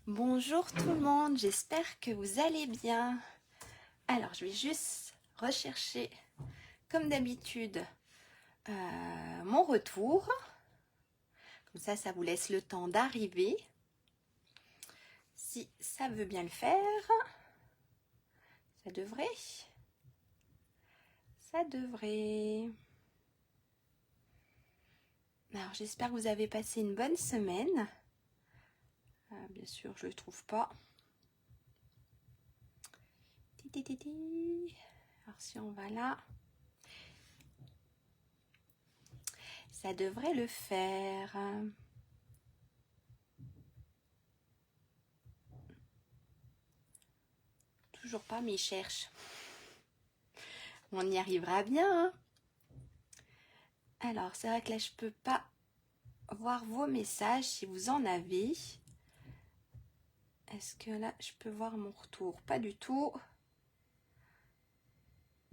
Bonjour tout le monde, j'espère que vous allez bien. Alors, je vais juste rechercher, comme d'habitude, mon retour. Comme ça vous laisse le temps d'arriver. Si ça veut bien le faire, ça devrait. Ça devrait. Alors, j'espère que vous avez passé une bonne semaine. Bien sûr, je ne le trouve pas. Alors, si on va là, ça devrait le faire. Toujours pas, mais il cherche. On y arrivera bien. Hein. Alors, c'est vrai que là, je peux pas voir vos messages si vous en avez. Est-ce que là, je peux voir mon retour? Pas du tout.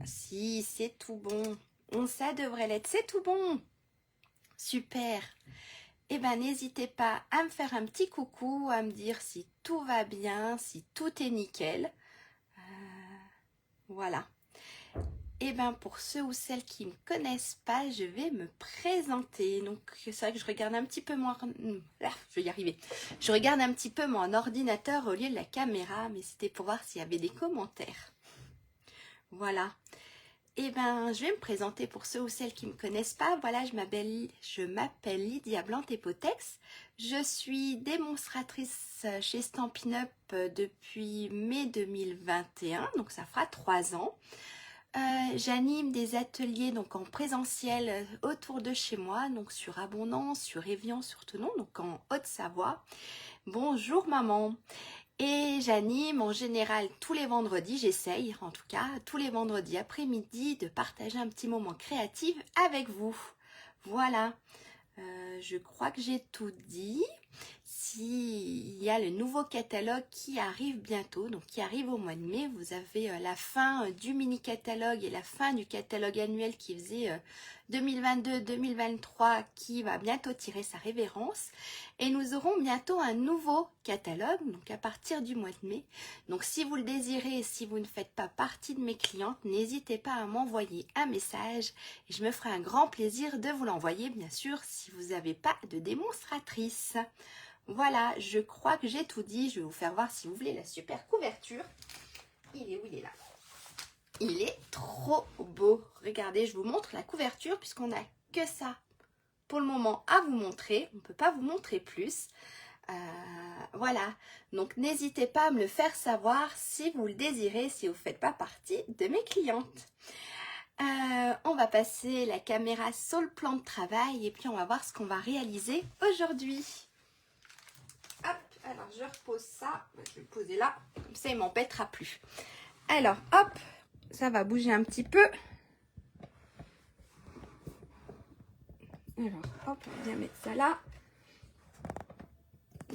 Si, c'est tout bon. Ça devrait l'être. C'est tout bon. Super. Eh bien, n'hésitez pas à me faire un petit coucou, à me dire si tout va bien, si tout est nickel. Voilà. Et bien, pour ceux ou celles qui ne me connaissent pas, je vais me présenter. Donc, c'est vrai que je regarde un petit peu je vais y arriver. Je regarde un petit peu mon ordinateur au lieu de la caméra, mais c'était pour voir s'il y avait des commentaires. Voilà. Et bien, je vais me présenter pour ceux ou celles qui ne me connaissent pas. Voilà, je m'appelle Lydia Blanc-Tepotex. Je suis démonstratrice chez Stampin' Up depuis mai 2021, donc ça fera 3 ans. J'anime des ateliers donc en présentiel autour de chez moi, donc sur Abondance, sur Évian, sur Thonon, donc en Haute-Savoie. Bonjour maman. Et j'anime en général tous les vendredis, j'essaye en tout cas, tous les vendredis après-midi de partager un petit moment créatif avec vous. Voilà, je crois que j'ai tout dit. S'il y a le nouveau catalogue qui arrive bientôt, donc qui arrive au mois de mai, vous avez la fin du mini catalogue et la fin du catalogue annuel qui faisait 2022-2023 qui va bientôt tirer sa révérence. Et nous aurons bientôt un nouveau catalogue, donc à partir du mois de mai. Donc si vous le désirez et si vous ne faites pas partie de mes clientes, n'hésitez pas à m'envoyer un message et je me ferai un grand plaisir de vous l'envoyer, bien sûr, si vous n'avez pas de démonstratrice. Voilà, je crois que j'ai tout dit. Je vais vous faire voir si vous voulez la super couverture. Il est où? Il est là. Il est trop beau. Regardez, je vous montre la couverture puisqu'on n'a que ça pour le moment à vous montrer. On ne peut pas vous montrer plus. Voilà, donc n'hésitez pas à me le faire savoir si vous le désirez, si vous ne faites pas partie de mes clientes. On va passer la caméra sur le plan de travail et puis on va voir ce qu'on va réaliser aujourd'hui. Hop, alors je repose ça, je vais le poser là, comme ça il ne m'embêtera plus. Alors hop, ça va bouger un petit peu. Alors hop, on va bien mettre ça là.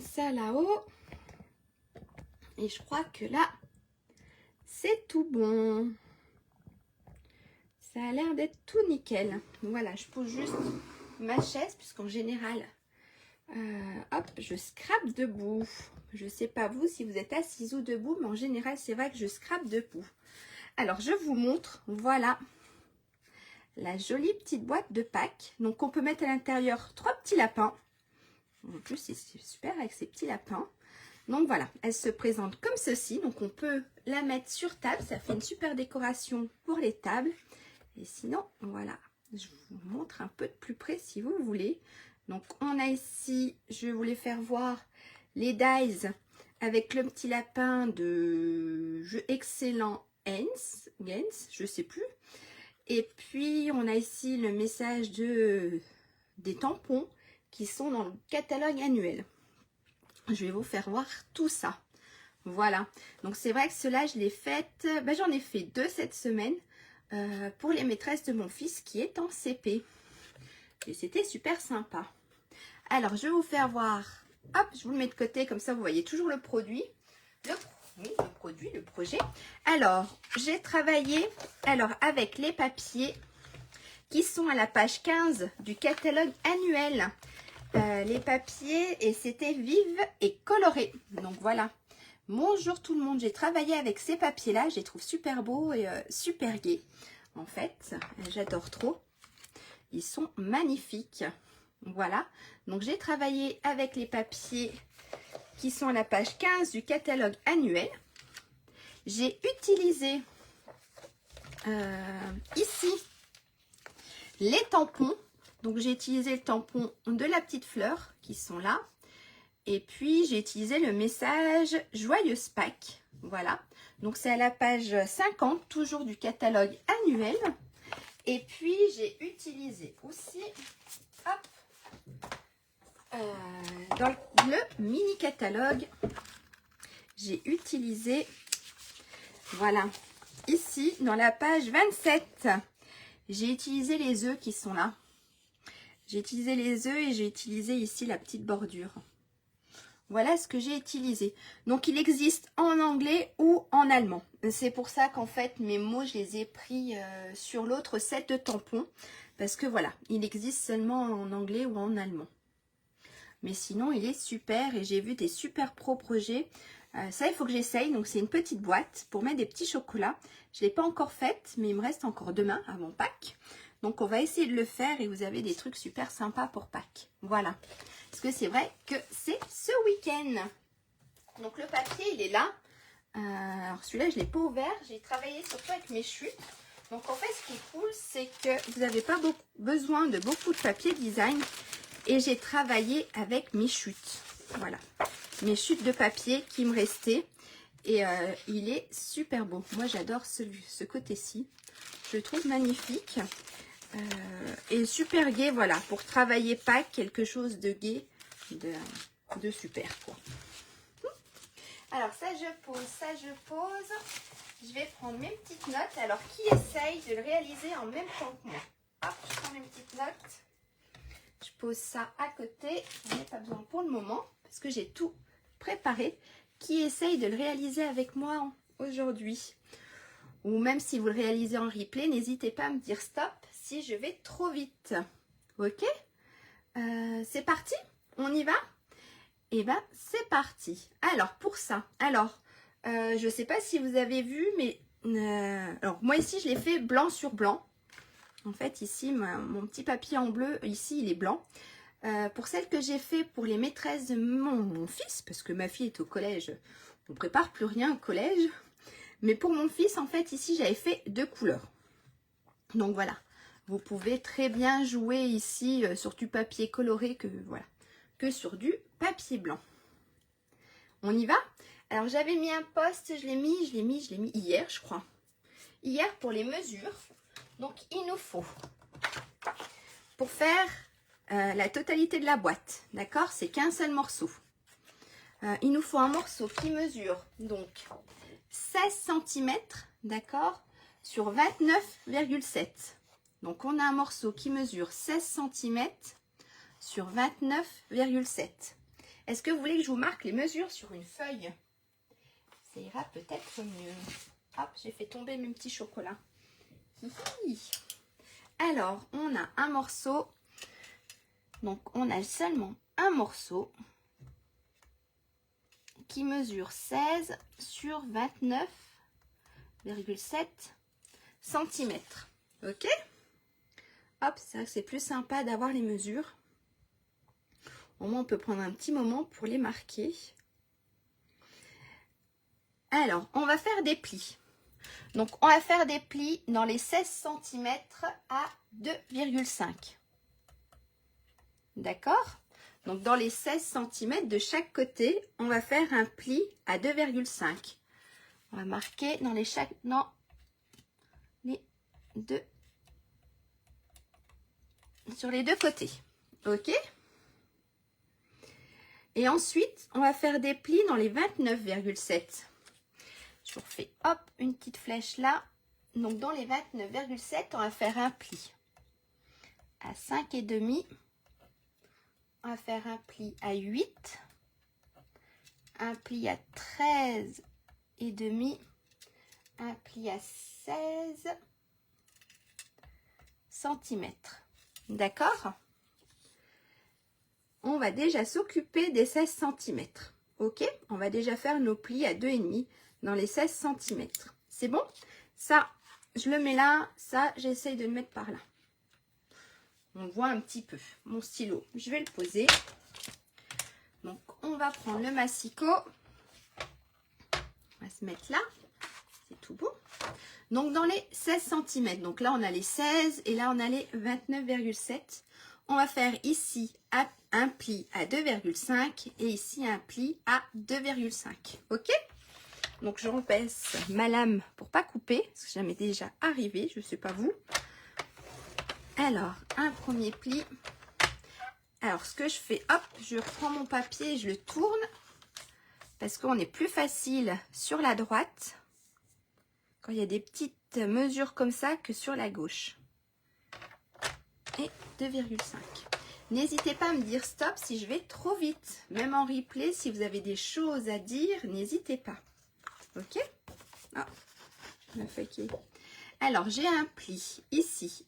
Ça là-haut. Et je crois que là, c'est tout bon. Ça a l'air d'être tout nickel. Voilà, je pose juste ma chaise, puisqu'en général, hop, je scrape debout. Je ne sais pas vous si vous êtes assise ou debout, mais en général, c'est vrai que je scrape debout. Alors, je vous montre, voilà, la jolie petite boîte de Pâques. Donc, on peut mettre à l'intérieur 3 petits lapins. En plus, c'est super avec ces petits lapins. Donc, voilà, elle se présente comme ceci. Donc, on peut la mettre sur table. Ça fait une super décoration pour les tables. Et sinon, voilà, je vous montre un peu de plus près si vous voulez. Donc, on a ici, je voulais faire voir les dies avec le petit lapin de jeu excellent Gens, je sais plus. Et puis, on a ici le message des tampons qui sont dans le catalogue annuel. Je vais vous faire voir tout ça. Voilà. Donc, c'est vrai que cela, je l'ai fait. J'en ai fait 2 cette semaine pour les maîtresses de mon fils qui est en CP. Et c'était super sympa. Alors, je vais vous faire voir. Hop, je vous le mets de côté, comme ça, vous voyez toujours le produit. Le projet. Alors, j'ai travaillé avec les papiers qui sont à la page 15 du catalogue annuel. les papiers et c'était vive et coloré. Donc voilà. Bonjour tout le monde, j'ai travaillé avec ces papiers-là, je les trouve super beaux et super gais. En fait, j'adore trop. Ils sont magnifiques. Voilà, donc j'ai travaillé avec les papiers qui sont à la page 15 du catalogue annuel. J'ai utilisé ici les tampons. Donc j'ai utilisé le tampon de la petite fleur qui sont là. Et puis, j'ai utilisé le message Joyeuse Pâques. Voilà. Donc, c'est à la page 50, toujours du catalogue annuel. Et puis, j'ai utilisé aussi, hop, dans le mini catalogue, j'ai utilisé, voilà, ici, dans la page 27, j'ai utilisé les œufs qui sont là. J'ai utilisé les œufs et j'ai utilisé ici la petite bordure. Voilà ce que j'ai utilisé. Donc, il existe en anglais ou en allemand. C'est pour ça qu'en fait, mes mots, je les ai pris sur l'autre set de tampons. Parce que voilà, il existe seulement en anglais ou en allemand. Mais sinon, il est super et j'ai vu des super pro projets. Ça, il faut que j'essaye. Donc, c'est une petite boîte pour mettre des petits chocolats. Je ne l'ai pas encore faite, mais il me reste encore demain avant Pâques. Donc, on va essayer de le faire et vous avez des trucs super sympas pour Pâques. Voilà. Parce que c'est vrai que c'est ce week-end. Donc, le papier, il est là. Alors, celui-là, je ne l'ai pas ouvert. J'ai travaillé surtout avec mes chutes. Donc, en fait, ce qui est cool, c'est que vous n'avez pas besoin de beaucoup de papier design. Et j'ai travaillé avec mes chutes. Voilà. Mes chutes de papier qui me restaient. Et il est super beau. Moi, j'adore ce côté-ci. Je le trouve magnifique. Et super gai, voilà. Pour travailler Pâques, quelque chose de gai, de super, quoi. Alors, ça, je pose, ça, je pose. Je vais prendre mes petites notes. Alors, qui essaye de le réaliser en même temps que moi? Hop, je prends mes petites notes. Je pose ça à côté. J'en ai pas besoin pour le moment parce que j'ai tout préparé. Qui essaye de le réaliser avec moi aujourd'hui? Ou même si vous le réalisez en replay, n'hésitez pas à me dire stop si je vais trop vite. Ok? C'est parti? On y va? Et ben, c'est parti. Alors, pour ça, je ne sais pas si vous avez vu, mais alors moi ici, je l'ai fait blanc sur blanc. En fait, ici, mon petit papier en bleu, ici, il est blanc. Pour celle que j'ai fait pour les maîtresses de mon fils, parce que ma fille est au collège, on ne prépare plus rien au collège. Mais pour mon fils, en fait, ici, j'avais fait 2 couleurs. Donc voilà, vous pouvez très bien jouer ici sur du papier coloré que sur du papier blanc. On y va? Alors, j'avais mis un post, je l'ai mis hier, je crois. Hier pour les mesures. Donc, il nous faut, pour faire la totalité de la boîte, d'accord? C'est qu'un seul morceau. Il nous faut un morceau qui mesure donc 16 cm, d'accord, sur 29,7. Donc, on a un morceau qui mesure 16 cm sur 29,7. Est-ce que vous voulez que je vous marque les mesures sur une feuille? Ça ira peut-être mieux. Hop, j'ai fait tomber mes petits chocolats. Alors, on a un morceau. Donc, on a seulement un morceau qui mesure 16 sur 29,7 cm. Ok? Hop, c'est vrai que c'est plus sympa d'avoir les mesures. Au moins, on peut prendre un petit moment pour les marquer. Alors, on va faire des plis. Donc, on va faire des plis dans les 16 cm à 2,5. D'accord? Donc, dans les 16 cm de chaque côté, on va faire un pli à 2,5. On va marquer dans les deux, sur les deux côtés. Ok? Et ensuite, on va faire des plis dans les 29,7. Je vous refais, hop, une petite flèche là. Donc, dans les 29,7, on va faire un pli à 5,5. On va faire un pli à 8. Un pli à 13,5. Un pli à 16 cm. D'accord? on va déjà s'occuper des 16 cm. Ok, on va déjà faire nos plis à 2,5 dans les 16 cm. C'est bon? Ça, je le mets là. Ça, j'essaye de le mettre par là. On voit un petit peu mon stylo. Je vais le poser. Donc, on va prendre le massicot. On va se mettre là. C'est tout beau. Donc, dans les 16 cm. Donc là, on a les 16 et là, on a les 29,7. On va faire ici un pli à 2,5 et ici un pli à 2,5. Ok? Donc, je repasse ma lame pour pas couper, parce que ça m'est déjà arrivé, je ne sais pas vous. Alors, un premier pli. Alors, ce que je fais, hop, je reprends mon papier et je le tourne, parce qu'on est plus facile sur la droite, quand il y a des petites mesures comme ça, que sur la gauche. Et 2,5. N'hésitez pas à me dire stop si je vais trop vite. Même en replay, si vous avez des choses à dire, n'hésitez pas. Ok? Ah, la faquille. Alors, j'ai un pli ici.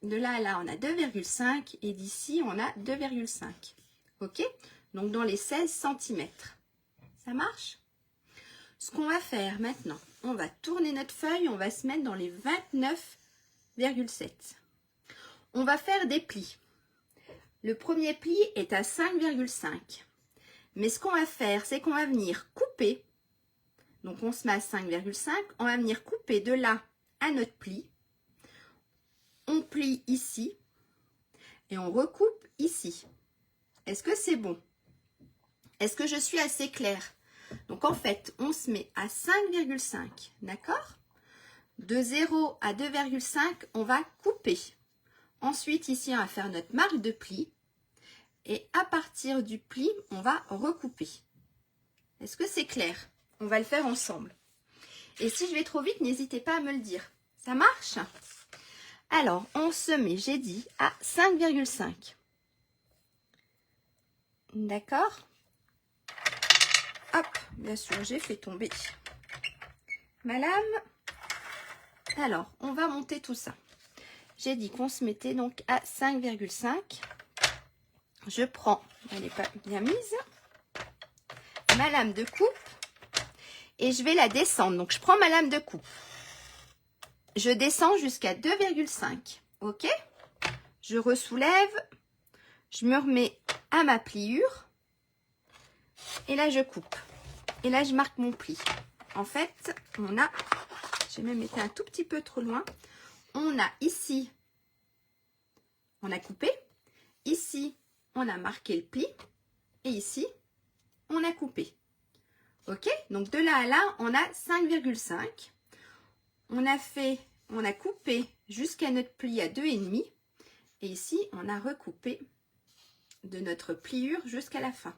De là à là, on a 2,5 et d'ici, on a 2,5. Ok? Donc, dans les 16 cm. Ça marche? Ce qu'on va faire maintenant, on va tourner notre feuille, on va se mettre dans les 29,7. On va faire des plis. Le premier pli est à 5,5. Mais ce qu'on va faire, c'est qu'on va venir couper. Donc, on se met à 5,5. On va venir couper de là à notre pli. On plie ici. Et on recoupe ici. Est-ce que c'est bon? Est-ce que je suis assez claire? Donc, en fait, on se met à 5,5. D'accord? De 0 à 2,5, on va couper. Ensuite, ici, on va faire notre marque de pli. Et à partir du pli, on va recouper. Est-ce que c'est clair? On va le faire ensemble. Et si je vais trop vite, n'hésitez pas à me le dire. Ça marche? Alors, on se met, j'ai dit, à 5,5. D'accord? Hop, bien sûr, j'ai fait tomber ma lame. Alors, on va monter tout ça. J'ai dit qu'on se mettait donc à 5,5. Je prends, elle n'est pas bien mise, ma lame de coupe et je vais la descendre. Donc, je prends ma lame de coupe. Je descends jusqu'à 2,5. Ok? Je ressoulève. Je me remets à ma pliure. Et là, je coupe. Et là, je marque mon pli. En fait, on a... J'ai même été un tout petit peu trop loin. On a ici, on a coupé. Ici, on a marqué le pli. Et ici, on a coupé. Ok? Donc, de là à là, on a 5,5. On a coupé jusqu'à notre pli à 2,5. Et ici, on a recoupé de notre pliure jusqu'à la fin.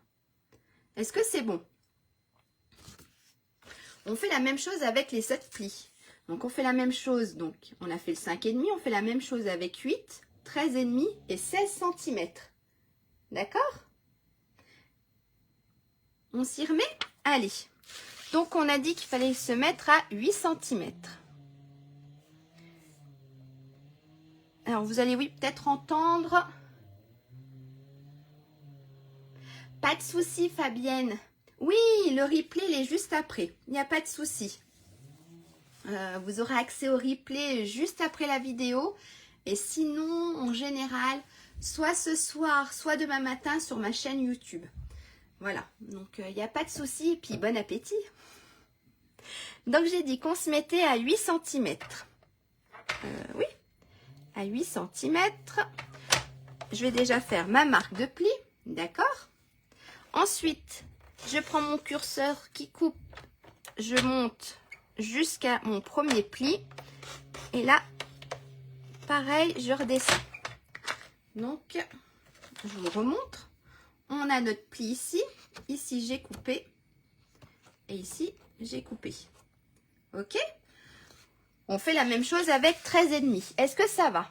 Est-ce que c'est bon? On fait la même chose avec les 7 plis. Donc, on fait la même chose. Donc, on a fait le 5,5. On fait la même chose avec 8, 13,5 et 16 cm. D'accord? On s'y remet? Allez. Donc, on a dit qu'il fallait se mettre à 8 cm. Alors, vous allez, oui, peut-être entendre. Pas de souci, Fabienne. Oui, le replay, il est juste après. Il n'y a pas de souci. Vous aurez accès au replay juste après la vidéo. Et sinon, en général, soit ce soir, soit demain matin sur ma chaîne YouTube. Voilà, donc il n'y a pas de souci. Et puis, bon appétit. Donc, j'ai dit qu'on se mettait à 8 cm. Oui, à 8 cm. Je vais déjà faire ma marque de pli. D'accord? Ensuite, je prends mon curseur qui coupe. Je monte jusqu'à mon premier pli. Et là, pareil, je redescends. Donc, je vous remontre. On a notre pli ici. Ici, j'ai coupé. Et ici, j'ai coupé. Ok? On fait la même chose avec 13,5. Est-ce que ça va?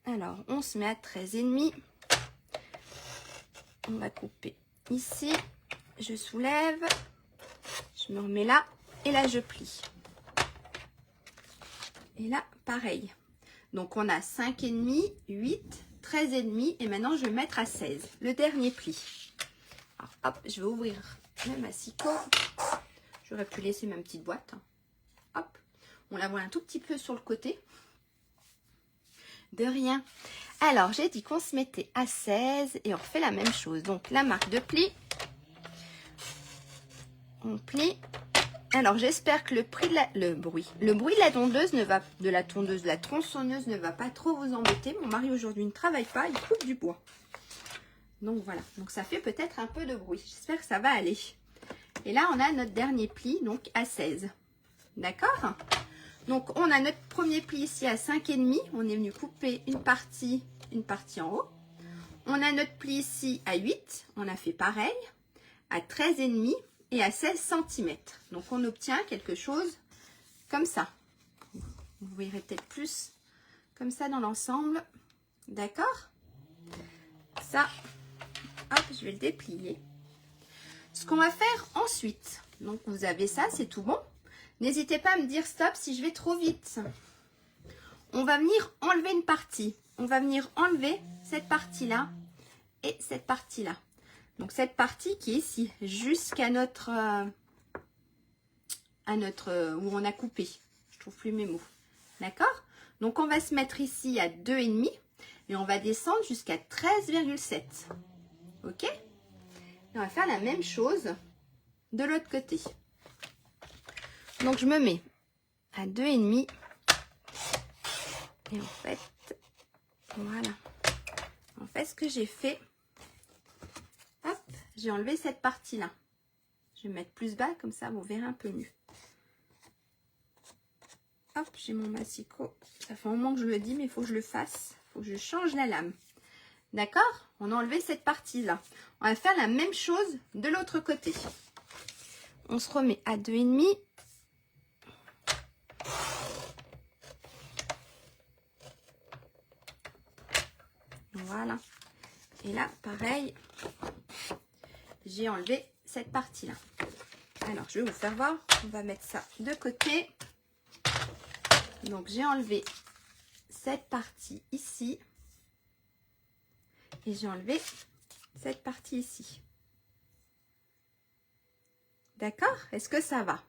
Alors, on se met à 13,5. On va couper ici. Je soulève. Je me remets là. Et là, je plie. Et là, pareil. Donc, on a 5,5, 8, 13,5 et maintenant je vais mettre à 16, le dernier pli. Alors hop, je vais ouvrir le massicot. J'aurais pu laisser ma petite boîte. Hop, on la voit un tout petit peu sur le côté. De rien. Alors j'ai dit qu'on se mettait à 16 et on refait la même chose. Donc la marque de pli. On plie. Alors j'espère que le bruit de la tondeuse de la tronçonneuse ne va pas trop vous embêter. Mon mari aujourd'hui ne travaille pas, il coupe du bois. Donc voilà, donc ça fait peut-être un peu de bruit. J'espère que ça va aller. Et là on a notre dernier pli, donc à 16. D'accord? Donc on a notre premier pli ici à 5,5. On est venu couper une partie en haut. On a notre pli ici à 8. On a fait pareil. À 13,5. Et à 16 cm. Donc on obtient quelque chose comme ça. Vous verrez peut-être plus comme ça dans l'ensemble. D'accord? Ça, hop, je vais le déplier. Ce qu'on va faire ensuite, donc vous avez ça, c'est tout bon. N'hésitez pas à me dire stop si je vais trop vite. On va venir enlever une partie. On va venir enlever cette partie-là et cette partie-là. Donc cette partie qui est ici, jusqu'à notre, où on a coupé. Je trouve plus mes mots. D'accord? Donc on va se mettre ici à 2,5 et on va descendre jusqu'à 13,7. Ok? Et on va faire la même chose de l'autre côté. Donc je me mets à 2,5 et en fait, voilà. En fait, ce que j'ai fait, hop, j'ai enlevé cette partie-là. Je vais mettre plus bas, comme ça vous verrez un peu mieux. Hop, j'ai mon massicot. Ça fait un moment que je le dis, mais il faut que je le fasse. Il faut que je change la lame. D'accord? On a enlevé cette partie-là. On va faire la même chose de l'autre côté. On se remet à 2,5. Voilà. Et là, pareil, j'ai enlevé cette partie-là. Alors, je vais vous faire voir. On va mettre ça de côté. Donc, j'ai enlevé cette partie ici. Et j'ai enlevé cette partie ici. D'accord? Est-ce que ça va?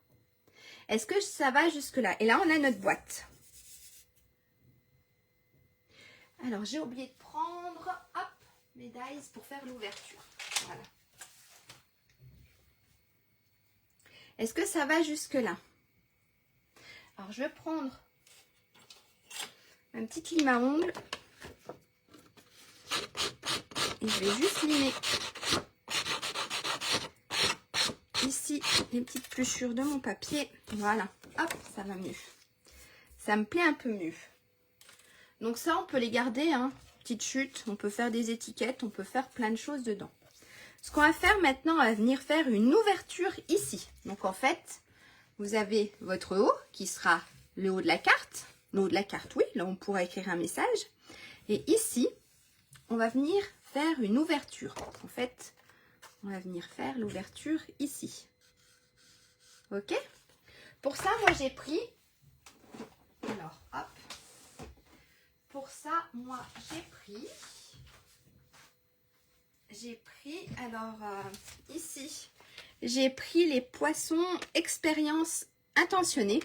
Est-ce que ça va jusque-là? Et là, on a notre boîte. Alors, j'ai oublié de prendre, hop, mes dies pour faire l'ouverture. Voilà. Est-ce que ça va jusque-là? Alors, je vais prendre un petit lime à ongles. Et je vais juste limer ici les petites pluchures de mon papier. Voilà, hop, ça va mieux. Ça me plaît un peu mieux. Donc ça, on peut les garder, hein. Petite chute, on peut faire des étiquettes, on peut faire plein de choses dedans. Ce qu'on va faire maintenant, on va venir faire une ouverture ici. Donc en fait, vous avez votre haut qui sera le haut de la carte. Le haut de la carte, oui, là on pourra écrire un message. Et ici, on va venir faire une ouverture. En fait, on va venir faire l'ouverture ici. Ok? Pour ça, moi j'ai pris... Alors, hop. Pour ça, moi j'ai pris, alors ici, j'ai pris les poissons expérience intentionnée.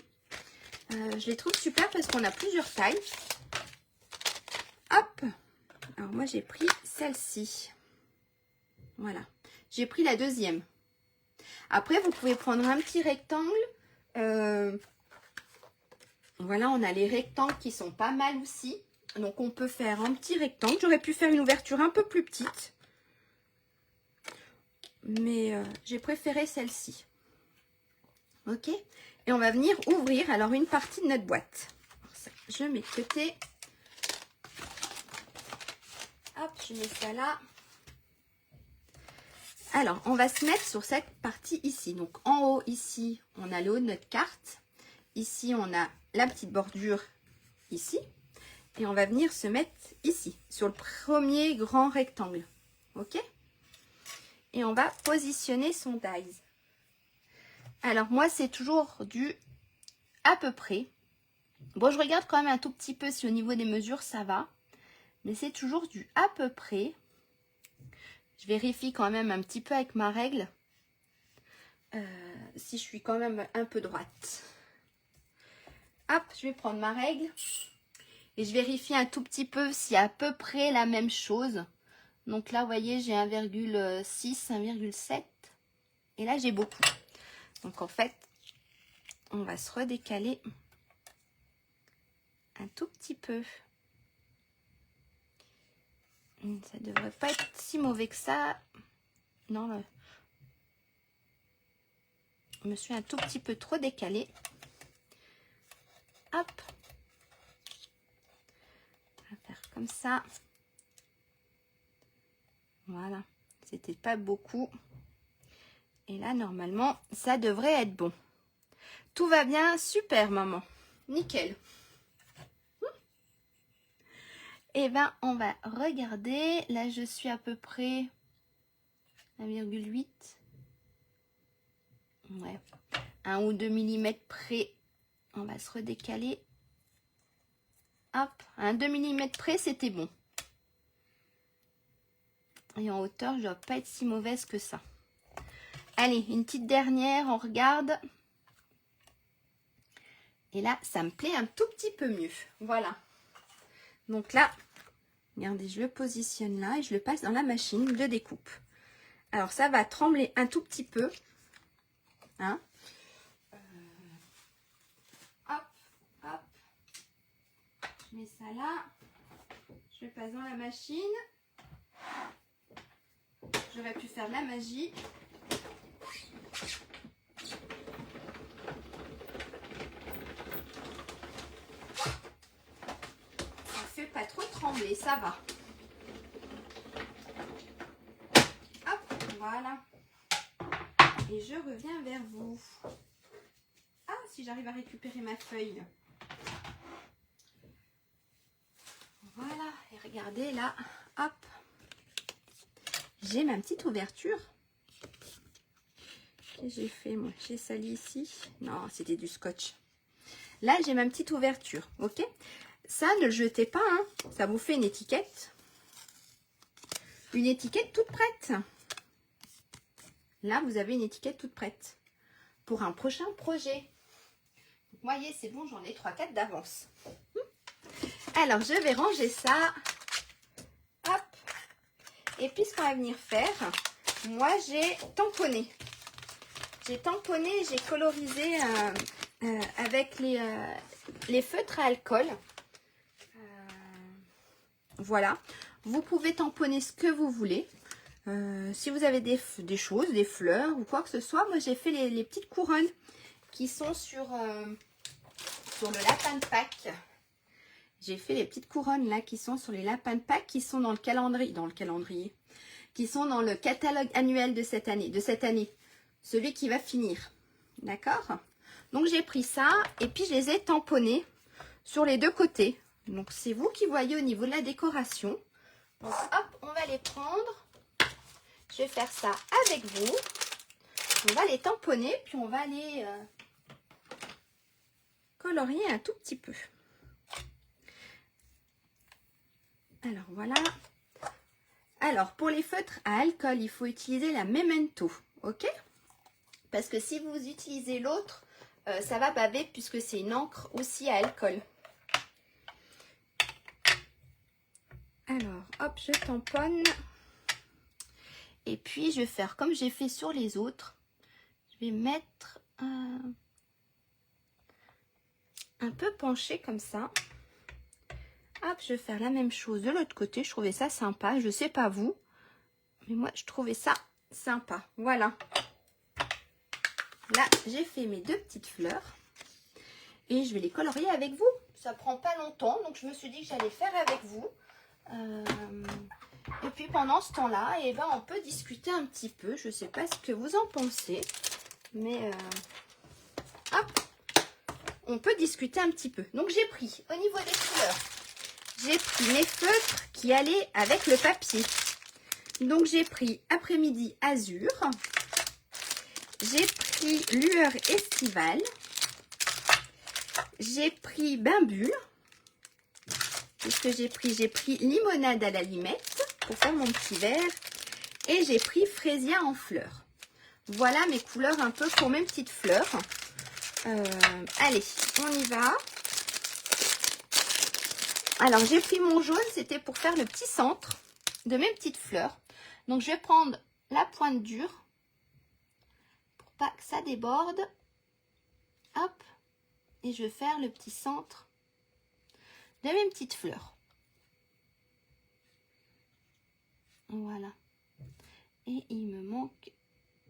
Je les trouve super parce qu'on a plusieurs tailles. Hop. Alors moi j'ai pris celle-ci. Voilà. J'ai pris la deuxième. Après, vous pouvez prendre un petit rectangle. Voilà, on a les rectangles qui sont pas mal aussi. Donc, on peut faire un petit rectangle. J'aurais pu faire une ouverture un peu plus petite. Mais j'ai préféré celle-ci. Ok? Et on va venir ouvrir alors une partie de notre boîte. Alors, ça, je mets de côté. Hop, je mets ça là. Alors, on va se mettre sur cette partie ici. Donc, en haut, ici, on a le haut de notre carte. Ici, on a la petite bordure ici. Et on va venir se mettre ici, sur le premier grand rectangle. Ok? Et on va positionner son dies. Alors, moi, c'est toujours du à peu près. Bon, je regarde quand même un tout petit peu si au niveau des mesures, ça va. Mais c'est toujours du à peu près. Je vérifie quand même un petit peu avec ma règle. Si je suis quand même un peu droite. Hop, je vais prendre ma règle. Et je vérifie un tout petit peu si à peu près la même chose. Donc là, vous voyez, j'ai 1,6, 1,7. Et là, j'ai beaucoup. Donc en fait, on va se redécaler un tout petit peu. Ça devrait pas être si mauvais que ça. Non, je me suis un tout petit peu trop décalée. Hop. On va faire comme ça. Voilà. C'était pas beaucoup. Et là, normalement, ça devrait être bon. Tout va bien. Super, maman. Nickel. Et ben, on va regarder. Là, je suis à peu près 1,8. Ouais. 1 ou 2 mm près. On va se redécaler. Hop. 1 2 mm près, c'était bon. Et en hauteur, je dois pas être si mauvaise que ça. Allez, une petite dernière, on regarde. Et là, ça me plaît un tout petit peu mieux. Voilà. Donc là, regardez, je le positionne là et je le passe dans la machine de découpe. Alors, ça va trembler un tout petit peu. Hein. Hop, hop. Je mets ça là. Je le passe dans la machine. J'aurais pu faire de la magie. Ça fait pas trop trembler, ça va. Hop, voilà. Et je reviens vers vous. Ah, si j'arrive à récupérer ma feuille. Voilà, et regardez là, hop. J'ai ma petite ouverture. J'ai fait, moi, j'ai sali ici. Non, c'était du scotch. Là, j'ai ma petite ouverture, ok? Ça, ne le jetez pas, hein. Ça vous fait une étiquette. Une étiquette toute prête. Là, vous avez une étiquette toute prête. Pour un prochain projet. Vous voyez, c'est bon, j'en ai 3-4 d'avance. Alors, je vais ranger ça. Hop. Et puis, ce qu'on va venir faire, moi, j'ai tamponné. J'ai tamponné, j'ai colorisé avec les feutres à alcool. Voilà. Vous pouvez tamponner ce que vous voulez. Si vous avez des choses, des fleurs ou quoi que ce soit. Moi, j'ai fait les petites couronnes qui sont sur le lapin de Pâques. J'ai fait les petites couronnes là qui sont sur les lapins de Pâques qui sont dans le calendrier, qui sont dans le catalogue annuel de cette année, celui qui va finir. D'accord? Donc j'ai pris ça et puis je les ai tamponnés sur les deux côtés. Donc c'est vous qui voyez au niveau de la décoration. Donc hop, on va les prendre. Je vais faire ça avec vous. On va les tamponner puis on va les colorier un tout petit peu. Alors voilà. Alors pour les feutres à alcool, il faut utiliser la Memento, ok? Parce que si vous utilisez l'autre, ça va baver puisque c'est une encre aussi à alcool. Alors hop, je tamponne. Et puis je vais faire comme j'ai fait sur les autres. Je vais mettre un peu penché comme ça. Hop, je vais faire la même chose de l'autre côté. Je trouvais ça sympa. Je sais pas vous, mais moi je trouvais ça sympa. Voilà. Là, j'ai fait mes deux petites fleurs. Et je vais les colorier avec vous. Ça prend pas longtemps. Donc je me suis dit que j'allais faire avec vous. Et puis pendant ce temps-là, eh ben, on peut discuter un petit peu. Je sais pas ce que vous en pensez. Mais hop, on peut discuter un petit peu. Donc j'ai pris au niveau des couleurs. J'ai pris mes feutres qui allaient avec le papier. Donc j'ai pris après-midi azur. J'ai pris lueur estivale. J'ai pris bain bulle. Qu'est-ce que j'ai pris? J'ai pris limonade à la limette pour faire mon petit verre. Et j'ai pris fraisia en fleurs. Voilà mes couleurs un peu pour mes petites fleurs. Allez, on y va. Alors, j'ai pris mon jaune, c'était pour faire le petit centre de mes petites fleurs. Donc, je vais prendre la pointe dure pour pas que ça déborde. Hop. Et je vais faire le petit centre de mes petites fleurs. Voilà. Et il me manque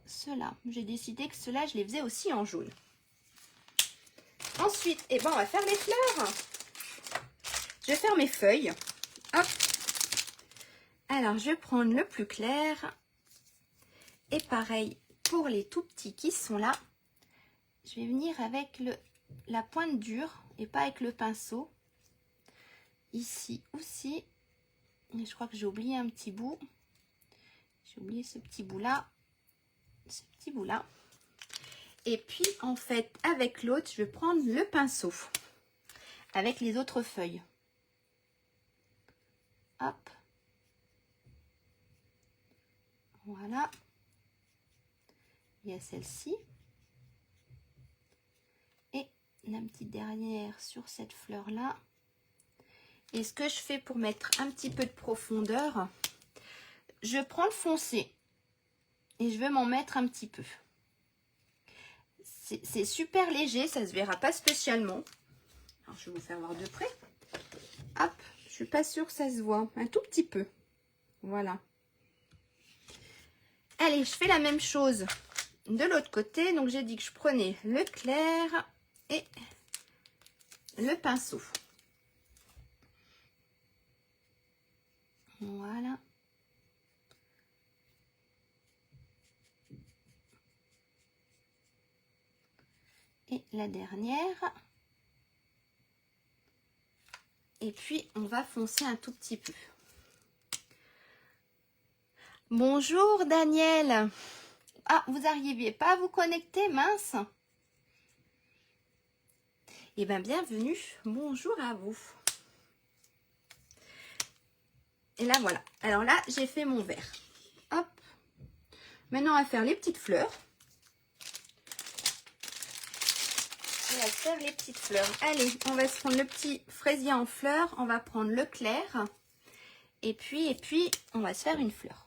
ceux-là. J'ai décidé que ceux-là, je les faisais aussi en jaune. Ensuite, on va faire les fleurs. Je vais faire mes feuilles. Hop. Alors, je vais prendre le plus clair. Et pareil, pour les tout petits qui sont là, je vais venir avec la pointe dure et pas avec le pinceau. Ici aussi. Et je crois que j'ai oublié un petit bout. J'ai oublié ce petit bout-là. Ce petit bout-là. Et puis, en fait, avec l'autre, je vais prendre le pinceau. Avec les autres feuilles. Hop. Voilà. Il y a celle-ci. Et la petite dernière sur cette fleur-là. Et ce que je fais pour mettre un petit peu de profondeur, je prends le foncé. Et je vais m'en mettre un petit peu. C'est super léger, ça ne se verra pas spécialement. Alors, je vais vous faire voir de près. Hop, je suis pas sûre que ça se voit. Un tout petit peu. Voilà. Allez, je fais la même chose de l'autre côté. Donc, j'ai dit que je prenais le clair et le pinceau. Voilà. Et la dernière. Et puis, on va foncer un tout petit peu. Bonjour Daniel. Ah, vous n'arriviez pas à vous connecter, mince. Eh bien, bienvenue. Bonjour à vous. Et là, voilà. Alors là, j'ai fait mon verre. Hop. Maintenant, on va faire les petites fleurs. On va faire les petites fleurs. Allez, on va se prendre le petit fraisier en fleurs. On va prendre le clair. Et puis, on va se faire une fleur.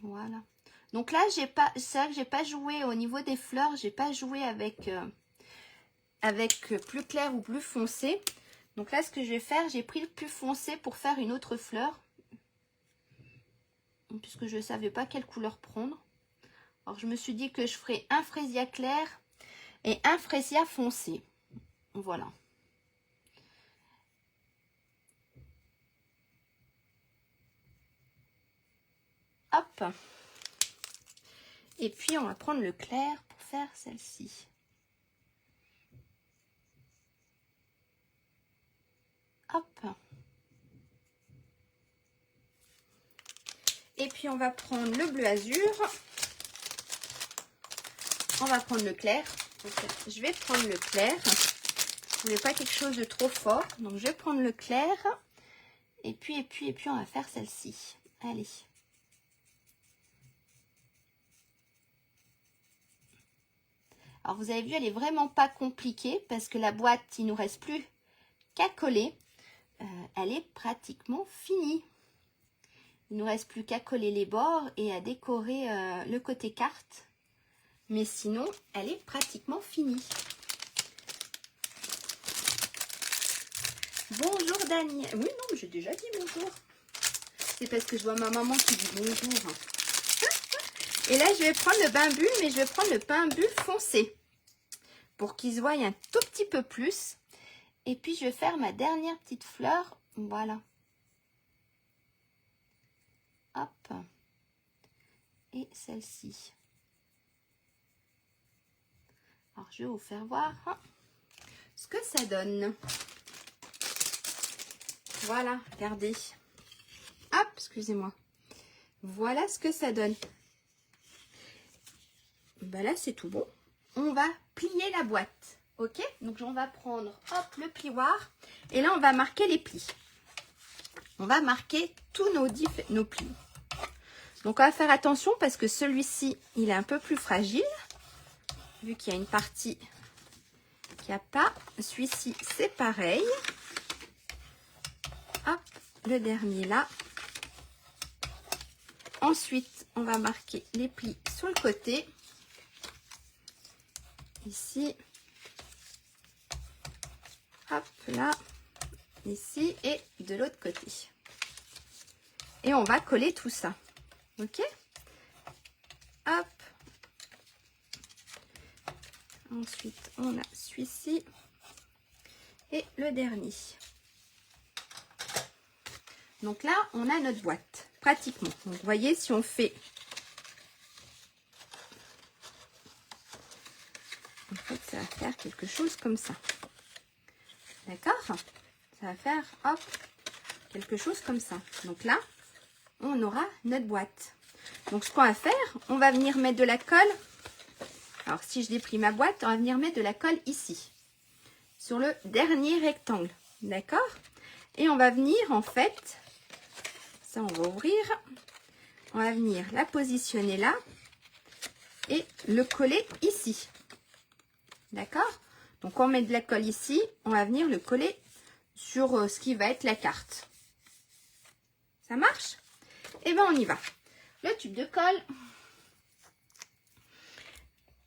Voilà. Donc là, c'est vrai que j'ai pas joué au niveau des fleurs. J'ai pas joué avec plus clair ou plus foncé. Donc là, ce que je vais faire, j'ai pris le plus foncé pour faire une autre fleur. Puisque je ne savais pas quelle couleur prendre. Alors, je me suis dit que je ferais un fraisia clair et un fraisia foncé. Voilà. Hop. Et puis, on va prendre le clair pour faire celle-ci. Hop. Et puis, on va prendre le bleu azur. On va prendre le clair. Donc, je vais prendre le clair. Je voulais pas quelque chose de trop fort. Donc, je vais prendre le clair. Et puis, on va faire celle-ci. Allez. Alors, vous avez vu, elle est vraiment pas compliquée parce que la boîte, il nous reste plus qu'à coller. Elle est pratiquement finie. Il nous reste plus qu'à coller les bords et à décorer le côté carte. Mais sinon, elle est pratiquement finie. Bonjour Daniel. Oui, non, j'ai déjà dit bonjour. C'est parce que je vois ma maman qui dit bonjour. Et là, je vais prendre le bain bulle, mais je vais prendre le bain bulle foncé. Pour qu'il se voie un tout petit peu plus. Et puis, je vais faire ma dernière petite fleur. Voilà. Hop. Et celle-ci. Alors, je vais vous faire voir ce que ça donne. Voilà, regardez. Hop, excusez-moi. Voilà ce que ça donne. Ben là, c'est tout bon. On va plier la boîte. Ok, donc on va prendre hop, le plioir et là on va marquer les plis. On va marquer tous nos plis. Donc on va faire attention parce que celui-ci, il est un peu plus fragile. Vu qu'il y a une partie qui n'a pas. Celui-ci, c'est pareil. Hop, le dernier là. Ensuite, on va marquer les plis sur le côté. Ici. Hop, là. Ici et de l'autre côté. Et on va coller tout ça. Ok? Hop. Ensuite, on a celui-ci. Et le dernier. Donc là, on a notre boîte, pratiquement. Donc, vous voyez, si on fait... En fait, ça va faire quelque chose comme ça. D'accord? Ça va faire, hop, quelque chose comme ça. Donc là, on aura notre boîte. Donc, ce qu'on va faire, on va venir mettre de la colle. Alors, si je déplie ma boîte, on va venir mettre de la colle ici. Sur le dernier rectangle. D'accord? Et on va venir, en fait... Ça, on va ouvrir. On va venir la positionner là. Et le coller ici. D'accord? Donc, on met de la colle ici. On va venir le coller sur ce qui va être la carte. Ça marche? Et bien, on y va. Le tube de colle.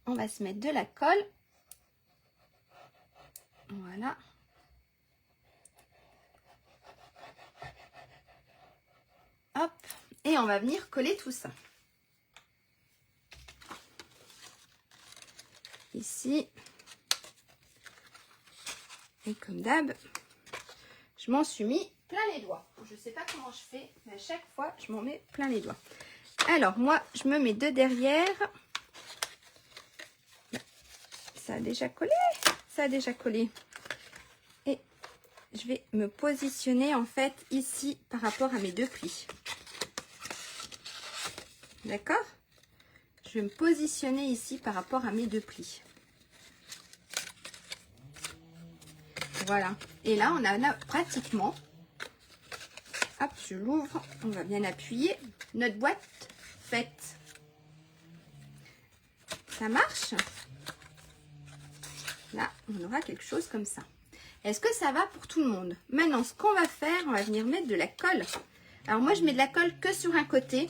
On va se mettre de la colle. Voilà. Hop. Et on va venir coller tout ça. Ici. Et comme d'hab, je m'en suis mis plein les doigts. Je ne sais pas comment je fais, mais à chaque fois, je m'en mets plein les doigts. Alors, moi, je me mets de derrière. Ça a déjà collé. Ça a déjà collé. Et je vais me positionner, en fait, ici, par rapport à mes deux plis. D'accord? Je vais me positionner ici par rapport à mes deux plis. Voilà. Et là, on a pratiquement... Hop, je l'ouvre. On va bien appuyer. Notre boîte faite. Ça marche? Là, on aura quelque chose comme ça. Est-ce que ça va pour tout le monde? Maintenant, ce qu'on va faire, on va venir mettre de la colle. Alors, moi, je mets de la colle que sur un côté.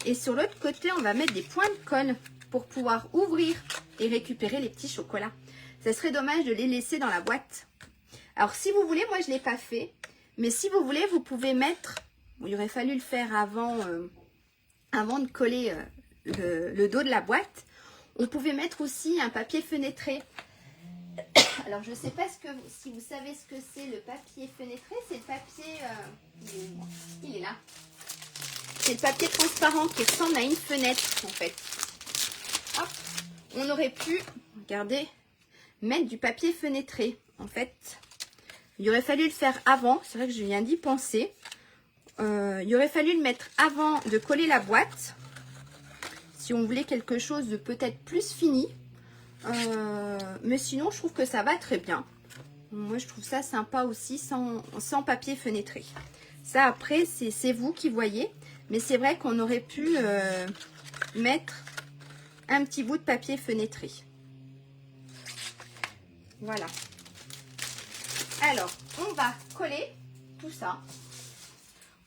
Et sur l'autre côté, on va mettre des points de colle pour pouvoir ouvrir et récupérer les petits chocolats. Ça serait dommage de les laisser dans la boîte. Alors, si vous voulez, moi, je ne l'ai pas fait. Mais si vous voulez, vous pouvez mettre... Bon, il aurait fallu le faire avant de coller le dos de la boîte. On pouvait mettre aussi un papier fenêtré. Alors, je ne sais pas si vous savez ce que c'est le papier fenêtré. C'est le papier... il est là. C'est le papier transparent qui ressemble à une fenêtre, en fait. Hop. On aurait pu, regardez, mettre du papier fenêtré. En fait, il aurait fallu le faire avant. C'est vrai que je viens d'y penser. Il aurait fallu le mettre avant de coller la boîte. Si on voulait quelque chose de peut-être plus fini. Mais sinon, je trouve que ça va très bien. Moi, je trouve ça sympa aussi sans papier fenêtré. Ça, après, c'est vous qui voyez. Mais c'est vrai qu'on aurait pu mettre un petit bout de papier fenêtré. Voilà. Alors, on va coller tout ça.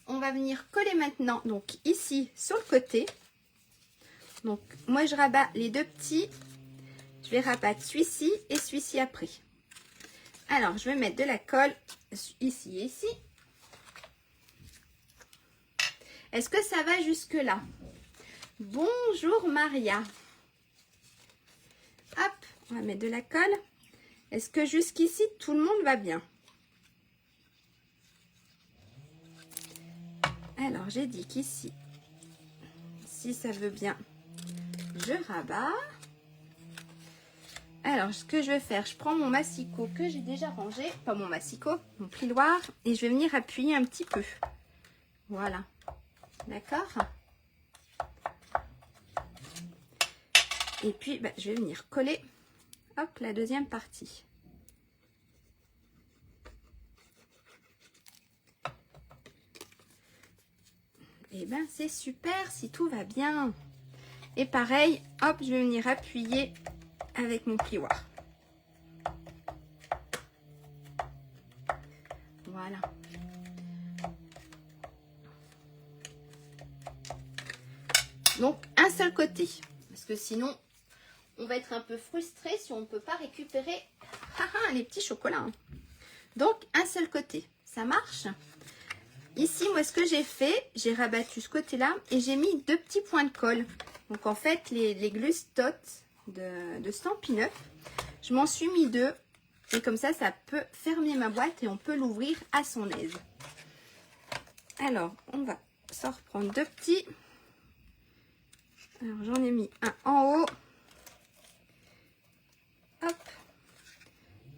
On va venir coller maintenant, donc ici, sur le côté. Donc, moi, je rabats les deux petits. Je vais rabattre celui-ci et celui-ci après. Alors, je vais mettre de la colle ici et ici. Est-ce que ça va jusque-là? Bonjour Maria. Hop, on va mettre de la colle. Est-ce que jusqu'ici, tout le monde va bien? Alors, j'ai dit qu'ici, si ça veut bien, je rabats. Alors, ce que je vais faire, je prends mon massicot que j'ai déjà rangé. Pas mon massicot, mon plioir. Et je vais venir appuyer un petit peu. Voilà. D'accord? Et puis, je vais venir coller, hop, la deuxième partie. et ben c'est super si tout va bien. Et pareil, hop, je vais venir appuyer avec mon plioir. Voilà. Donc, un seul côté. Parce que sinon, on va être un peu frustré si on ne peut pas récupérer les petits chocolats. Donc, un seul côté. Ça marche? Ici, moi, ce que j'ai fait, j'ai rabattu ce côté-là et j'ai mis 2 petits points de colle. Donc, en fait, les glustotes de Stampin' Up, je m'en suis mis 2. Et comme ça, ça peut fermer ma boîte et on peut l'ouvrir à son aise. Alors, on va s'en reprendre 2 petits. Alors, j'en ai mis un en haut. Hop.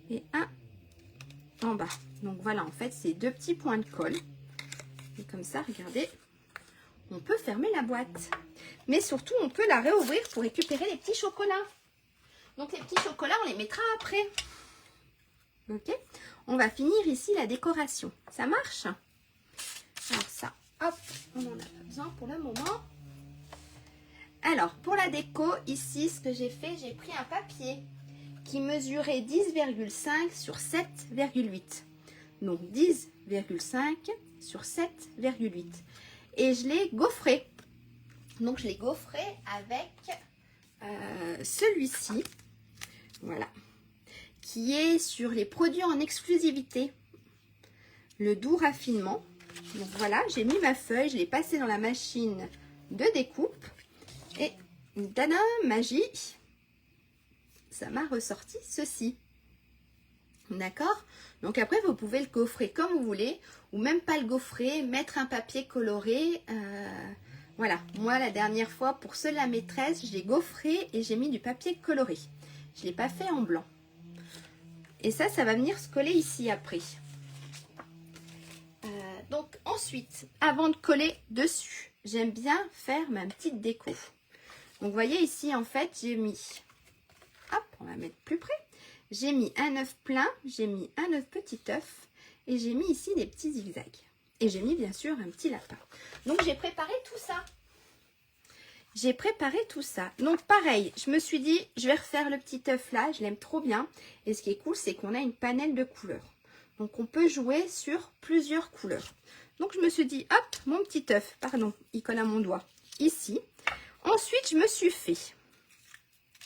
Et un en bas. Donc, voilà, en fait, c'est 2 petits points de colle. Et comme ça, regardez, on peut fermer la boîte. Mais surtout, on peut la réouvrir pour récupérer les petits chocolats. Donc, les petits chocolats, on les mettra après. Ok? On va finir ici la décoration. Ça marche? Alors ça, hop, on n'en a pas besoin pour le moment. Alors, pour la déco, ici, ce que j'ai fait, j'ai pris un papier qui mesurait 10,5 sur 7,8. Donc, 10,5 sur 7,8. Et je l'ai gaufré. Donc, je l'ai gaufré avec celui-ci. Voilà. Qui est sur les produits en exclusivité. Le doux raffinement. Donc, voilà, j'ai mis ma feuille, je l'ai passée dans la machine de découpe. Et, tada, magie, ça m'a ressorti ceci. D'accord? Donc après, vous pouvez le gaufrer comme vous voulez, ou même pas le gaufrer, mettre un papier coloré. Voilà, moi la dernière fois, pour ceux de la maîtresse, je l'ai gaufré et j'ai mis du papier coloré. Je ne l'ai pas fait en blanc. Et ça va venir se coller ici après. Donc ensuite, avant de coller dessus, j'aime bien faire ma petite déco. Donc, vous voyez ici, en fait, j'ai mis, hop, on va mettre plus près. J'ai mis un œuf plein, j'ai mis un œuf petit œuf et j'ai mis ici des petits zigzags. Et j'ai mis, bien sûr, un petit lapin. Donc, j'ai préparé tout ça. J'ai préparé tout ça. Donc, pareil, je me suis dit, je vais refaire le petit œuf là, je l'aime trop bien. Et ce qui est cool, c'est qu'on a une panelle de couleurs. Donc, on peut jouer sur plusieurs couleurs. Donc, je me suis dit, hop, mon petit œuf, pardon, il colle à mon doigt, ici. Ensuite, je me suis fait,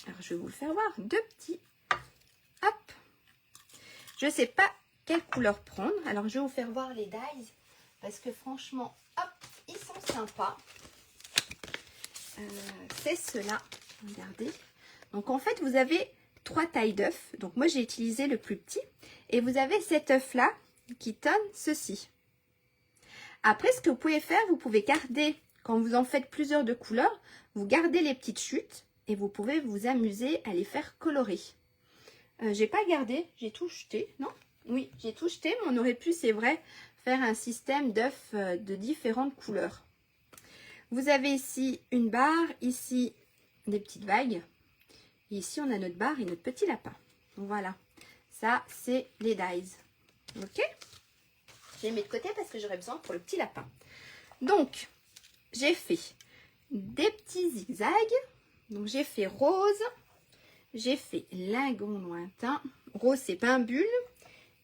alors je vais vous le faire voir, 2 petits, hop, je ne sais pas quelle couleur prendre, alors je vais vous faire voir les dies, parce que franchement, hop, ils sont sympas, c'est ceux-là, regardez, donc en fait, vous avez 3 tailles d'œufs, donc moi j'ai utilisé le plus petit, et vous avez cet œuf-là qui donne ceci. Après, ce que vous pouvez faire, vous pouvez garder, quand vous en faites plusieurs de couleurs, vous gardez les petites chutes et vous pouvez vous amuser à les faire colorer. J'ai pas gardé, j'ai tout jeté, non? Oui, j'ai tout jeté, mais on aurait pu, c'est vrai, faire un système d'œufs de différentes couleurs. Vous avez ici une barre, ici des petites vagues. Et ici, on a notre barre et notre petit lapin. Donc voilà, ça, c'est les dies. Ok? Je les mets de côté parce que j'aurai besoin pour le petit lapin. Donc, j'ai fait des petits zigzags. Donc, j'ai fait rose. J'ai fait lagon lointain. Rose, c'est pain bulle.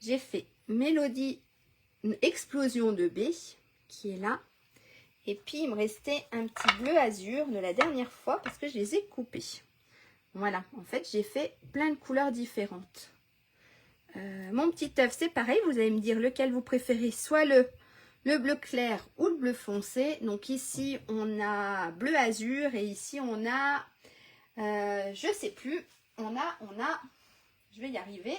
J'ai fait mélodie, une explosion de B qui est là. Et puis, il me restait un petit bleu azur de la dernière fois parce que je les ai coupés. Voilà, en fait, j'ai fait plein de couleurs différentes. Mon petit œuf, c'est pareil. Vous allez me dire lequel vous préférez, soit le bleu clair ou le bleu foncé. Donc ici, on a bleu azur et ici, on a, je sais plus, on a, je vais y arriver,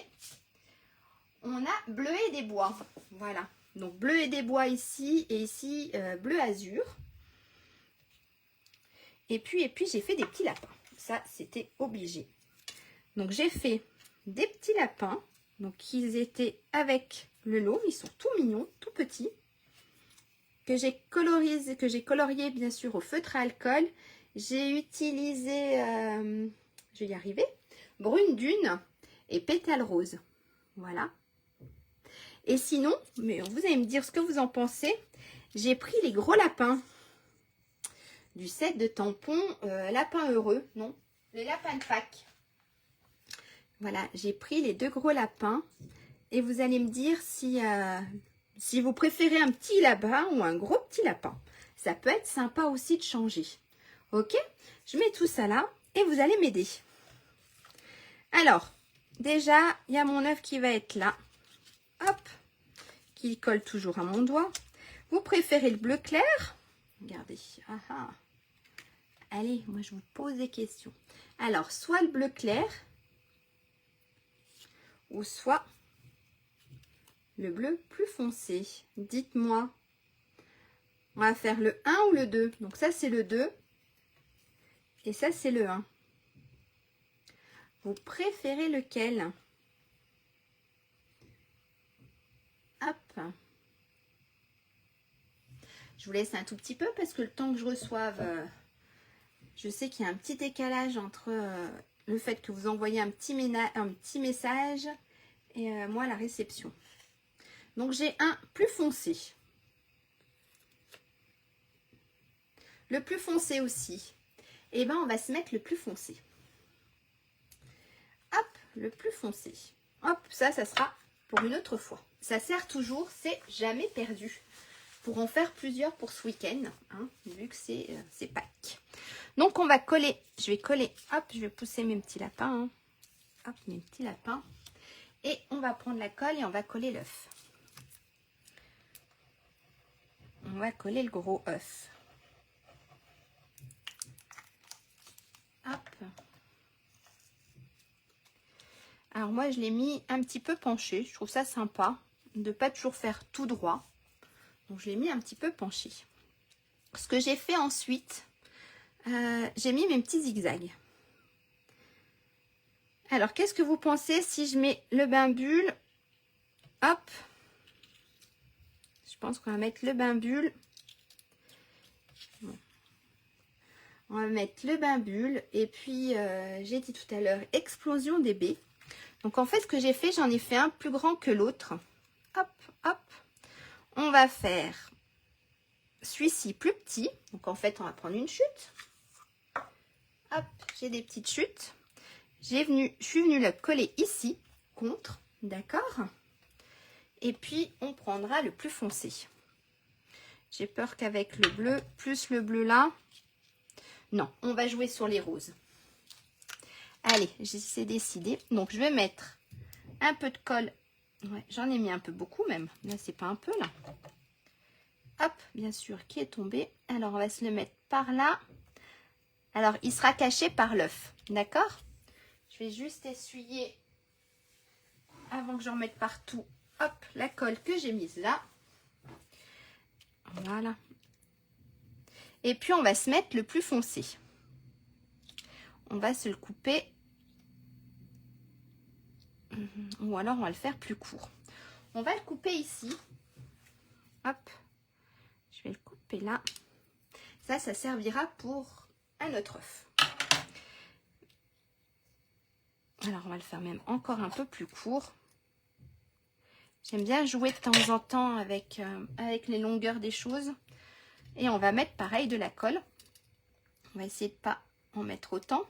on a bleu et des bois. Voilà, donc bleu et des bois ici et ici, bleu azur. Et puis j'ai fait des petits lapins. Ça, c'était obligé. Donc, j'ai fait des petits lapins. Donc, ils étaient avec le lot. Ils sont tout mignons, tout petits. Que j'ai colorié, bien sûr, au feutre à alcool. J'ai utilisé, je vais y arriver, brune dune et pétale rose. Voilà. Et sinon, mais vous allez me dire ce que vous en pensez. J'ai pris les gros lapins. du set de tampons lapin heureux, non, les lapins de Pâques. Voilà, j'ai pris les 2 gros lapins et vous allez me dire si vous préférez un petit lapin ou un gros petit lapin. Ça peut être sympa aussi de changer. Ok, je mets tout ça là et vous allez m'aider. Alors, déjà, il y a mon œuf qui va être là. Hop, qui colle toujours à mon doigt. Vous préférez le bleu clair? Regardez. Ah, ah. Allez, moi je vous pose des questions. Alors, soit le bleu clair, ou soit le bleu plus foncé. Dites-moi. On va faire le 1 ou le 2. Donc ça, c'est le 2. Et ça, c'est le 1. Vous préférez lequel? Hop. Je vous laisse un tout petit peu parce que le temps que je reçoive, je sais qu'il y a un petit décalage entre le fait que vous envoyez un petit message et moi, la réception. Donc, j'ai un plus foncé. Le plus foncé aussi. Et ben, on va se mettre le plus foncé. Hop, le plus foncé. Hop, ça sera pour une autre fois. Ça sert toujours, c'est jamais perdu. Pour en faire plusieurs pour ce week-end, hein, vu que c'est Pâques. Donc, on va coller. Je vais coller. Hop, je vais pousser mes petits lapins. Hein. Hop, mes petits lapins. Et on va prendre la colle et on va coller l'œuf. On va coller le gros œuf. Hop. Alors moi, je l'ai mis un petit peu penché. Je trouve ça sympa de ne pas toujours faire tout droit. Donc, je l'ai mis un petit peu penché. Ce que j'ai fait ensuite, j'ai mis mes petits zigzags. Alors, qu'est-ce que vous pensez si je mets le bain bulle? Hop. Je pense qu'on va mettre le bain bulle. Bon. On va mettre le bain bulle. Et puis, j'ai dit tout à l'heure, explosion des baies. Donc, en fait, ce que j'ai fait, j'en ai fait un plus grand que l'autre. Hop, hop. On va faire celui-ci plus petit. Donc, en fait, on va prendre une chute. Hop, j'ai des petites chutes. Je suis venue le coller ici, contre, d'accord? Et puis, on prendra le plus foncé. J'ai peur qu'avec le bleu, plus le bleu là, non, on va jouer sur les roses. Allez, c'est décidé. Donc, je vais mettre un peu de colle. Ouais, j'en ai mis un peu beaucoup même. Là, c'est pas un peu, là. Hop, bien sûr, qui est tombé. Alors, on va se le mettre par là. Alors, il sera caché par l'œuf, d'accord? Je vais juste essuyer, avant que j'en mette partout, hop, la colle que j'ai mise là. Voilà. Et puis, on va se mettre le plus foncé. On va se le couper. Ou alors, on va le faire plus court. On va le couper ici. Hop. Je vais le couper là. Ça servira pour un autre œuf. Alors, on va le faire même encore un peu plus court. J'aime bien jouer de temps en temps avec les longueurs des choses. Et on va mettre pareil de la colle. On va essayer de ne pas en mettre autant.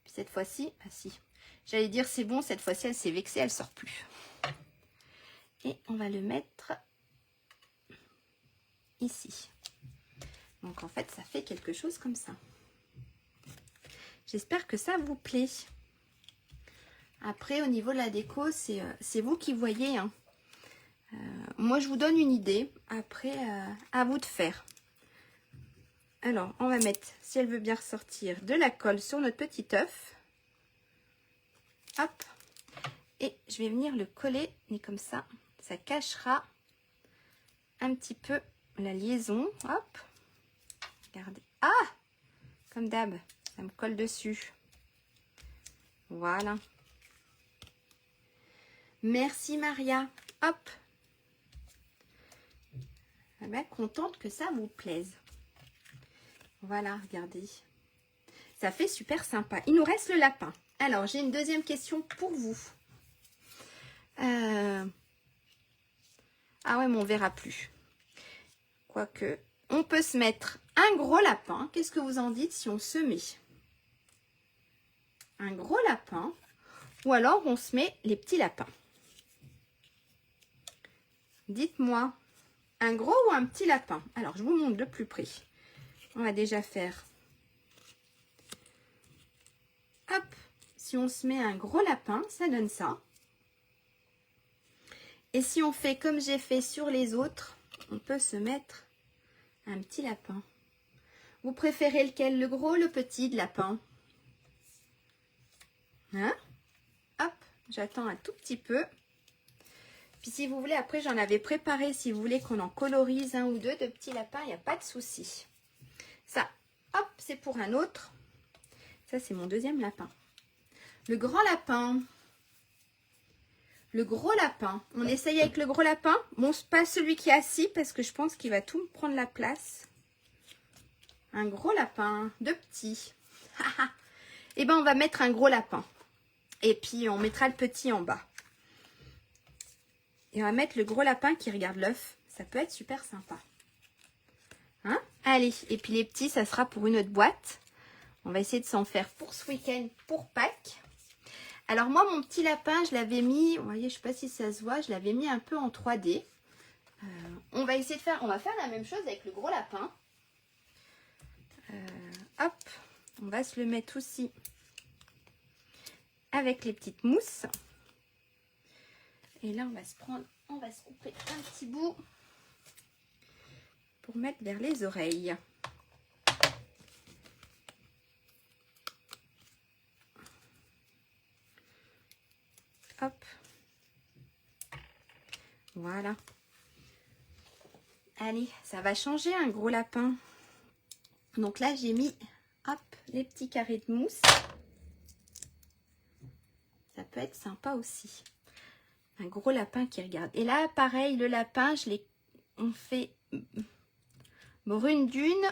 Puis cette fois-ci, ah si. J'allais dire c'est bon, cette fois-ci elle s'est vexée, elle sort plus. Et on va le mettre ici. Donc en fait, ça fait quelque chose comme ça. J'espère que ça vous plaît. Après, au niveau de la déco, c'est vous qui voyez. Hein. Moi, je vous donne une idée. Après, à vous de faire. Alors, on va mettre, si elle veut bien ressortir, de la colle sur notre petit œuf. Hop. Et je vais venir le coller. Et comme ça, ça cachera un petit peu la liaison. Hop. Regardez. Ah! Comme d'hab, ça me colle dessus. Voilà. Merci Maria. Hop. Bien contente que ça vous plaise. Voilà, regardez. Ça fait super sympa. Il nous reste le lapin. Alors, j'ai une deuxième question pour vous. Ah ouais, mais on verra plus. Quoique, on peut se mettre un gros lapin. Qu'est-ce que vous en dites si on se met un gros lapin ou alors on se met les petits lapins? Dites-moi, un gros ou un petit lapin? Alors, je vous montre de plus près. On va déjà faire. Hop, si on se met un gros lapin, ça donne ça. Et si on fait comme j'ai fait sur les autres, on peut se mettre un petit lapin. Vous préférez lequel, le gros ou le petit de lapin? Hein? Hop, j'attends un tout petit peu. Puis si vous voulez, après j'en avais préparé, si vous voulez qu'on en colorise un ou deux de petits lapins, il n'y a pas de souci. Ça, hop, c'est pour un autre. Ça, c'est mon deuxième lapin. Le grand lapin. Le gros lapin. On essaye avec le gros lapin. Bon, c'est pas celui qui est assis parce que je pense qu'il va tout me prendre la place. Un gros lapin, deux petits. Et ben, on va mettre un gros lapin. Et puis, on mettra le petit en bas. Et on va mettre le gros lapin qui regarde l'œuf. Ça peut être super sympa. Hein? Allez, et puis les petits, ça sera pour une autre boîte. On va essayer de s'en faire pour ce week-end, pour Pâques. Alors moi, mon petit lapin, je l'avais mis, vous voyez, je ne sais pas si ça se voit, je l'avais mis un peu en 3D. On va essayer de faire, on va faire la même chose avec le gros lapin. Hop, on va se le mettre aussi avec les petites mousses. Et là, on va se prendre, on va se couper un petit bout pour mettre vers les oreilles. Hop. Voilà. Allez, ça va changer un gros lapin. Donc là, j'ai mis, hop, les petits carrés de mousse. Ça peut être sympa aussi. Un gros lapin qui regarde. Et là, pareil, le lapin, on fait brune dune.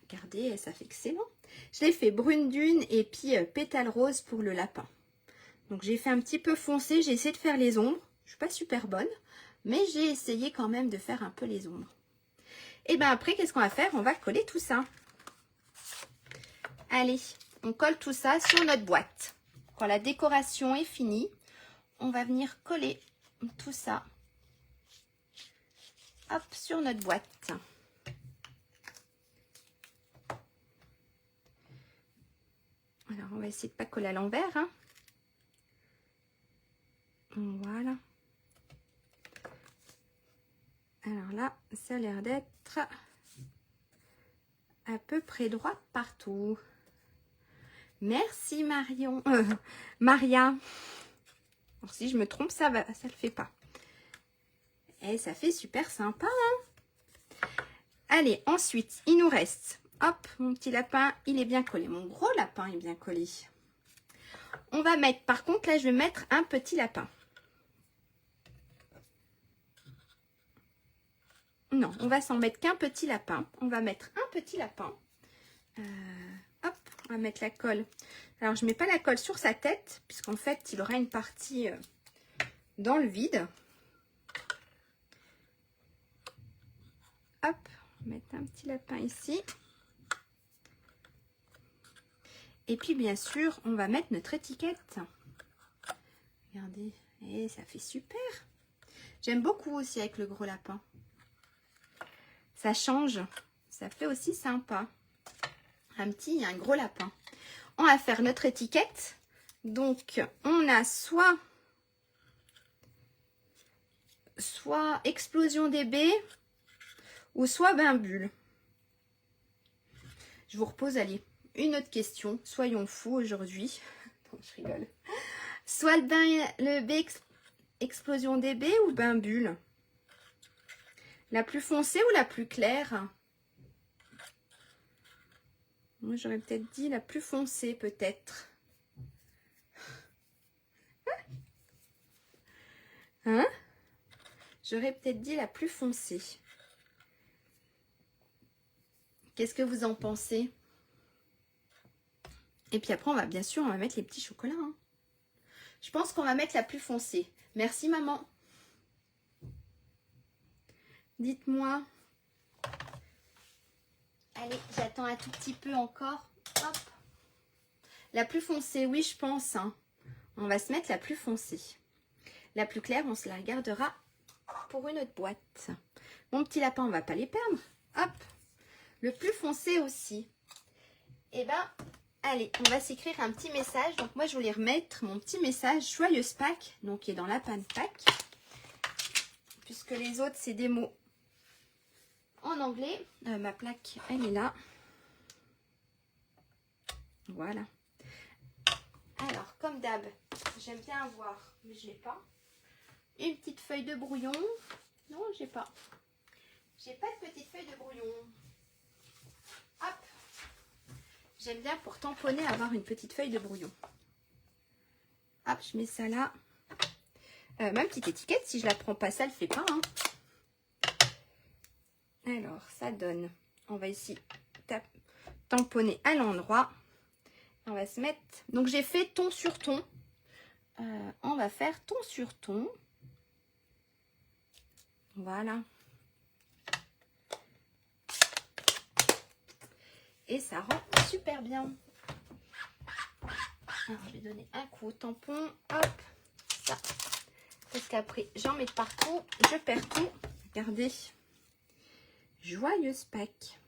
Regardez, ça fait excellent. Je l'ai fait brune dune et puis pétale rose pour le lapin. Donc j'ai fait un petit peu foncé. J'ai essayé de faire les ombres. Je suis pas super bonne, mais j'ai essayé quand même de faire un peu les ombres. Et bien après, qu'est-ce qu'on va faire? On va coller tout ça. Allez, on colle tout ça sur notre boîte. Quand la décoration est finie, on va venir coller tout ça, hop, sur notre boîte. Alors, on va essayer de ne pas coller à l'envers. Hein. Voilà. Alors là, ça a l'air d'être à peu près droit partout. Merci Marion. Maria. Alors, si je me trompe, ça le fait pas. Et ça fait super sympa. Hein. Allez, ensuite, il nous reste. Hop, mon petit lapin, il est bien collé. Mon gros lapin est bien collé. On va mettre, par contre, là, je vais mettre un petit lapin. Non, on va s'en mettre qu'un petit lapin. On va mettre un petit lapin. Hop, on va mettre la colle. Alors, je ne mets pas la colle sur sa tête, puisqu'en fait, il aura une partie dans le vide. Hop, on va mettre un petit lapin ici. Et puis, bien sûr, on va mettre notre étiquette. Regardez, et ça fait super. J'aime beaucoup aussi avec le gros lapin. Ça change, ça fait aussi sympa. Un petit et un gros lapin. On va faire notre étiquette. Donc, on a soit explosion des baies ou soit bain bulle. Je vous repose, allez, une autre question. Soyons fous aujourd'hui. Je rigole. Soit le baie explosion des baies ou bain bulle. La plus foncée ou la plus claire? Moi, j'aurais peut-être dit la plus foncée, peut-être. Hein? J'aurais peut-être dit la plus foncée. Qu'est-ce que vous en pensez? Et puis après, bien sûr, on va mettre les petits chocolats. Hein. Je pense qu'on va mettre la plus foncée. Merci, maman. Dites-moi. Allez, j'attends un tout petit peu encore. Hop. La plus foncée, oui, je pense. Hein. On va se mettre la plus foncée. La plus claire, on se la regardera pour une autre boîte. Mon petit lapin, on va pas les perdre. Hop. Le plus foncé aussi. Et ben, allez, on va s'écrire un petit message. Donc moi, je voulais remettre mon petit message Joyeuse Pâques, donc qui est dans la panne Pâques. Puisque les autres, c'est des mots en anglais. Ma plaque, elle est là. Voilà. Alors, comme d'hab, j'aime bien avoir, mais je l'ai pas, une petite feuille de brouillon. Non, j'ai pas. J'ai pas de petite feuille de brouillon. Hop. J'aime bien pour tamponner avoir une petite feuille de brouillon. Hop, je mets ça là. Ma petite étiquette, si je la prends pas, ça le fait pas. Hein. Alors, ça donne. On va ici tamponner à l'endroit. On va se mettre... Donc, j'ai fait ton sur ton. On va faire ton sur ton. Voilà. Et ça rend super bien. Alors, je vais donner un coup au tampon. Hop. Ça. Parce qu'après, j'en mets partout. Je perds tout. Regardez. Joyeuse Pâques.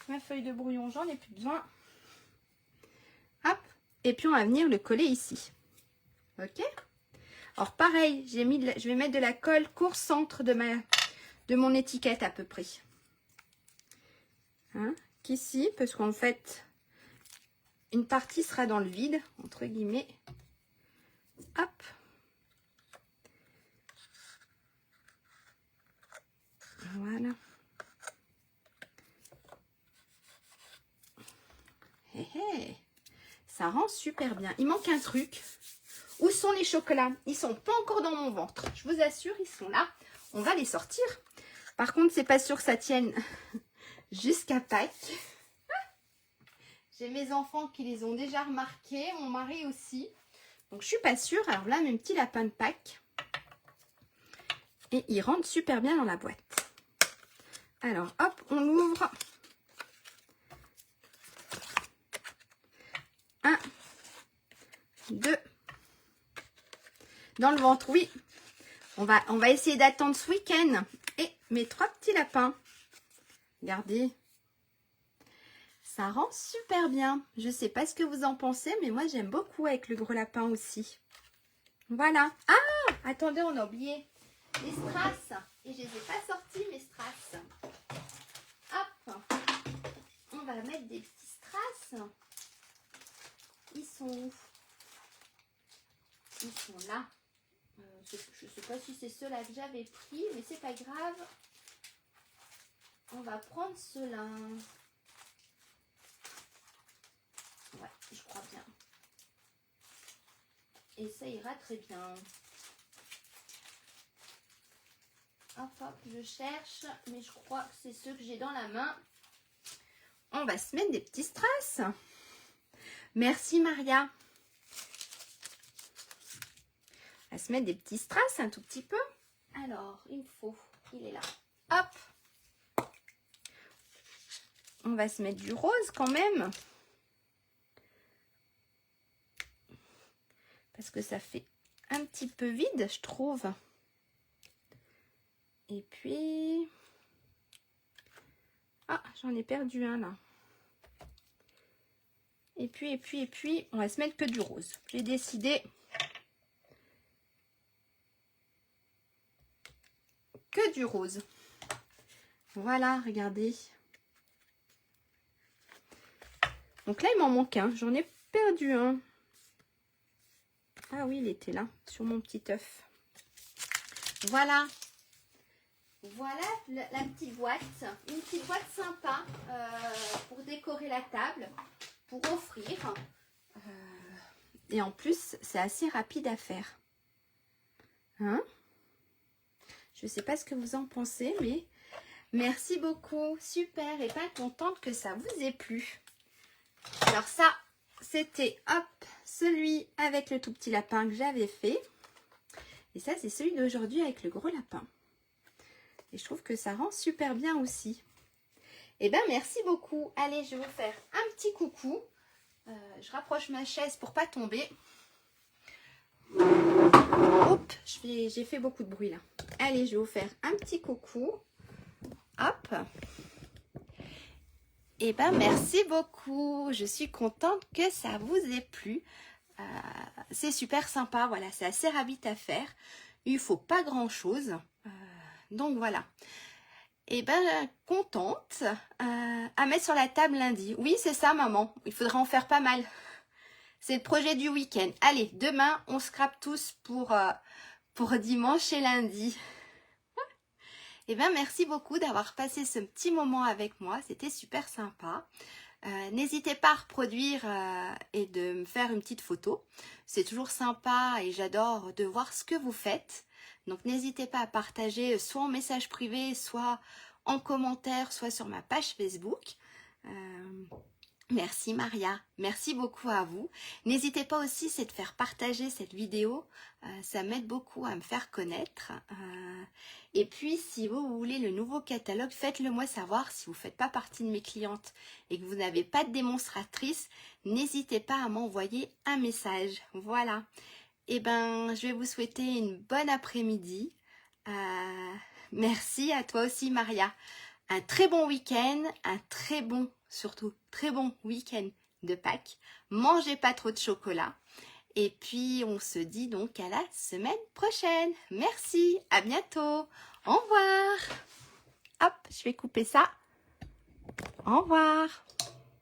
Ma feuille de brouillon, j'en ai plus besoin. Hop. Et puis, on va venir le coller ici. Ok. Alors, pareil, je vais mettre de la colle court centre de mon étiquette à peu près. Hein, qu'ici, parce qu'en fait, une partie sera dans le vide, entre guillemets. Hop. Voilà. Hé hé. Ça rend super bien. Il manque un truc. Où sont les chocolats? Ils sont pas encore dans mon ventre. Je vous assure, ils sont là. On va les sortir. Par contre, c'est pas sûr que ça tienne jusqu'à Pâques. J'ai mes enfants qui les ont déjà remarqués. Mon mari aussi. Donc, je suis pas sûre. Alors là, mes petits lapins de Pâques. Et ils rentrent super bien dans la boîte. Alors, hop, on l'ouvre. 1, 2. Dans le ventre, oui. On va essayer d'attendre ce week-end. Et mes 3 petits lapins. Regardez. Ça rend super bien. Je ne sais pas ce que vous en pensez, mais moi, j'aime beaucoup avec le gros lapin aussi. Voilà. Ah, attendez, on a oublié les strass. Et je ne les ai pas sortis, mes strass. Hop. On va mettre des petits strass. Ils sont où? Ils sont là. Je ne sais pas si c'est ceux-là que j'avais pris, mais c'est pas grave. On va prendre ceux-là. Ouais, je crois bien. Et ça ira très bien. Hop, hop, je cherche, mais je crois que c'est ceux que j'ai dans la main. On va se mettre des petits strass. Merci Maria. On va se mettre des petits strass un tout petit peu. Alors, il me faut, il est là. Hop. On va se mettre du rose quand même. Parce que ça fait un petit peu vide, je trouve. Et puis... Ah, j'en ai perdu un là. Et puis, on va se mettre que du rose. J'ai décidé que du rose. Voilà, regardez. Donc là, il m'en manque un. J'en ai perdu un. Ah oui, il était là, sur mon petit œuf. Voilà. Voilà la petite boîte. Une petite boîte sympa pour décorer la table, pour offrir. Et en plus, c'est assez rapide à faire. Hein? Je ne sais pas ce que vous en pensez, mais merci beaucoup. Super. Et pas contente que ça vous ait plu. Alors ça, c'était hop, celui avec le tout petit lapin que j'avais fait. Et ça, c'est celui d'aujourd'hui avec le gros lapin. Et je trouve que ça rend super bien aussi. Eh bien, merci beaucoup. Allez, je vais vous faire un petit coucou. Je rapproche ma chaise pour pas tomber. Hop, j'ai fait beaucoup de bruit là. Allez, je vais vous faire un petit coucou. Hop. Eh bien, merci beaucoup. Je suis contente que ça vous ait plu. C'est super sympa. Voilà, c'est assez rapide à faire. Il ne faut pas grand-chose. Donc, voilà. Eh bien, contente à mettre sur la table lundi. Oui, c'est ça, maman. Il faudra en faire pas mal. C'est le projet du week-end. Allez, demain, on scrape tous pour dimanche et lundi. Eh bien, merci beaucoup d'avoir passé ce petit moment avec moi. C'était super sympa. N'hésitez pas à reproduire et de me faire une petite photo. C'est toujours sympa et j'adore de voir ce que vous faites. Donc, n'hésitez pas à partager soit en message privé, soit en commentaire, soit sur ma page Facebook. Merci Maria, merci beaucoup à vous. N'hésitez pas aussi, c'est de faire partager cette vidéo, ça m'aide beaucoup à me faire connaître. Et puis si vous voulez le nouveau catalogue, faites-le moi savoir. Si vous ne faites pas partie de mes clientes et que vous n'avez pas de démonstratrice, n'hésitez pas à m'envoyer un message. Voilà, et ben je vais vous souhaiter une bonne après-midi. Merci à toi aussi Maria. Un très bon week-end, surtout très bon week-end de Pâques. Mangez pas trop de chocolat. Et puis, on se dit donc à la semaine prochaine. Merci, à bientôt. Au revoir. Hop, je vais couper ça. Au revoir.